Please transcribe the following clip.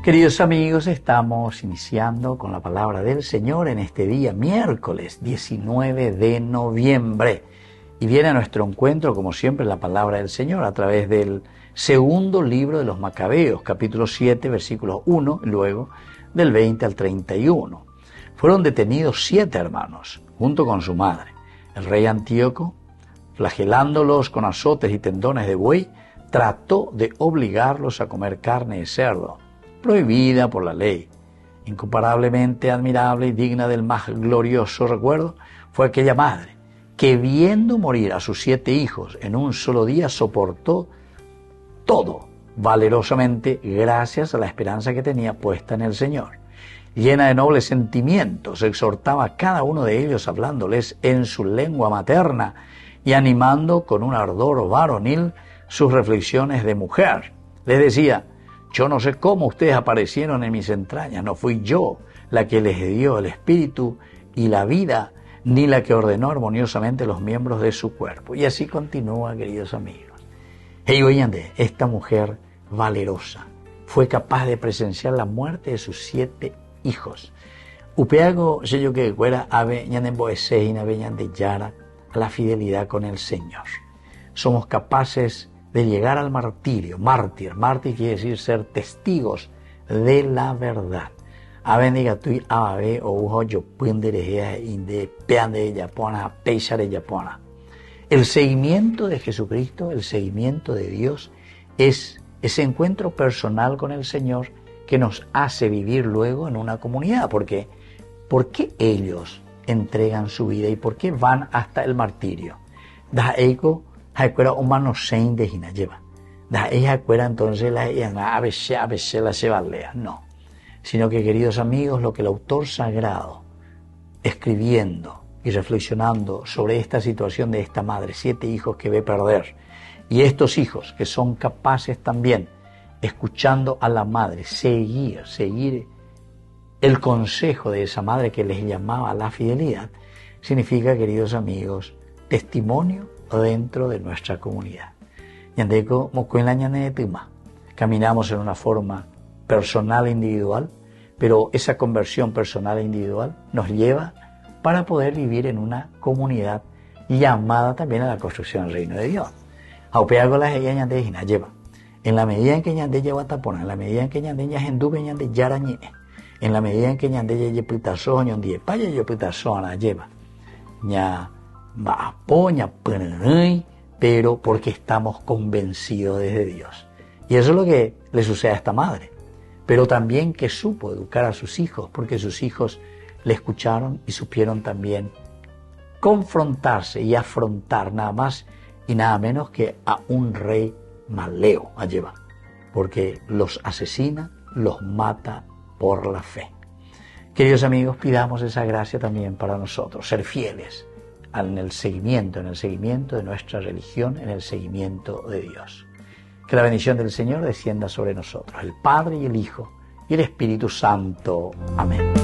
Queridos amigos, estamos iniciando con la palabra del Señor en este día, miércoles 19 de noviembre. Y viene a nuestro encuentro, como siempre, la palabra del Señor a través del segundo libro de los Macabeos, capítulo 7, versículos 1, y luego del 20 al 31. Fueron detenidos 7 hermanos, junto con su madre. El rey Antíoco, flagelándolos con azotes y tendones de buey, trató de obligarlos a comer carne de cerdo, prohibida por la ley. Incomparablemente admirable y digna del más glorioso recuerdo fue aquella madre que, viendo morir a sus 7 hijos en un solo día, soportó todo valerosamente gracias a la esperanza que tenía puesta en el Señor. Llena de nobles sentimientos, exhortaba a cada uno de ellos hablándoles en su lengua materna y animando con un ardor varonil sus reflexiones de mujer. Les decía: yo no sé cómo ustedes aparecieron en mis entrañas, no fui yo la que les dio el espíritu y la vida, ni la que ordenó armoniosamente los miembros de su cuerpo. Y así continúa, queridos amigos. Esta mujer valerosa fue capaz de presenciar la muerte de sus 7 hijos. Upeago, yo que fuera ave ñanden boeseina, veñan de yara, a la fidelidad con el Señor. Somos capaces de llegar al martirio. Mártir quiere decir ser testigos de la verdad. El seguimiento de Jesucristo, el seguimiento de Dios, es ese encuentro personal con el Señor que nos hace vivir luego en una comunidad. Porque ¿por qué ellos entregan su vida y por qué van hasta el martirio? Entonces la lleva. No, sino que, queridos amigos, lo que el autor sagrado, escribiendo y reflexionando sobre esta situación de esta madre, 7 hijos que ve perder, y estos hijos que son capaces también, escuchando a la madre, seguir el consejo de esa madre que les llamaba a la fidelidad, significa, queridos amigos, testimonio dentro de nuestra comunidad. Caminamos en una forma personal e individual, pero esa conversión personal e individual nos lleva para poder vivir en una comunidad llamada también a la construcción del reino de Dios. En la medida en que ñande lleva tapona, en la medida en que ñande ña hendube ñande yarañe, en la medida en que ñande ye pitazo ñondie paya yo pitazo na lleva ña apoña peney, pero porque estamos convencidos desde Dios. Y eso es lo que le sucede a esta madre, pero también que supo educar a sus hijos, porque sus hijos le escucharon y supieron también confrontarse y afrontar nada más y nada menos que a un rey maleo, alleva, porque los asesina, los mata por la fe. Queridos amigos, pidamos esa gracia también para nosotros, ser fieles en el seguimiento de nuestra religión, en el seguimiento de Dios. Que la bendición del Señor descienda sobre nosotros, el Padre y el Hijo y el Espíritu Santo. Amén.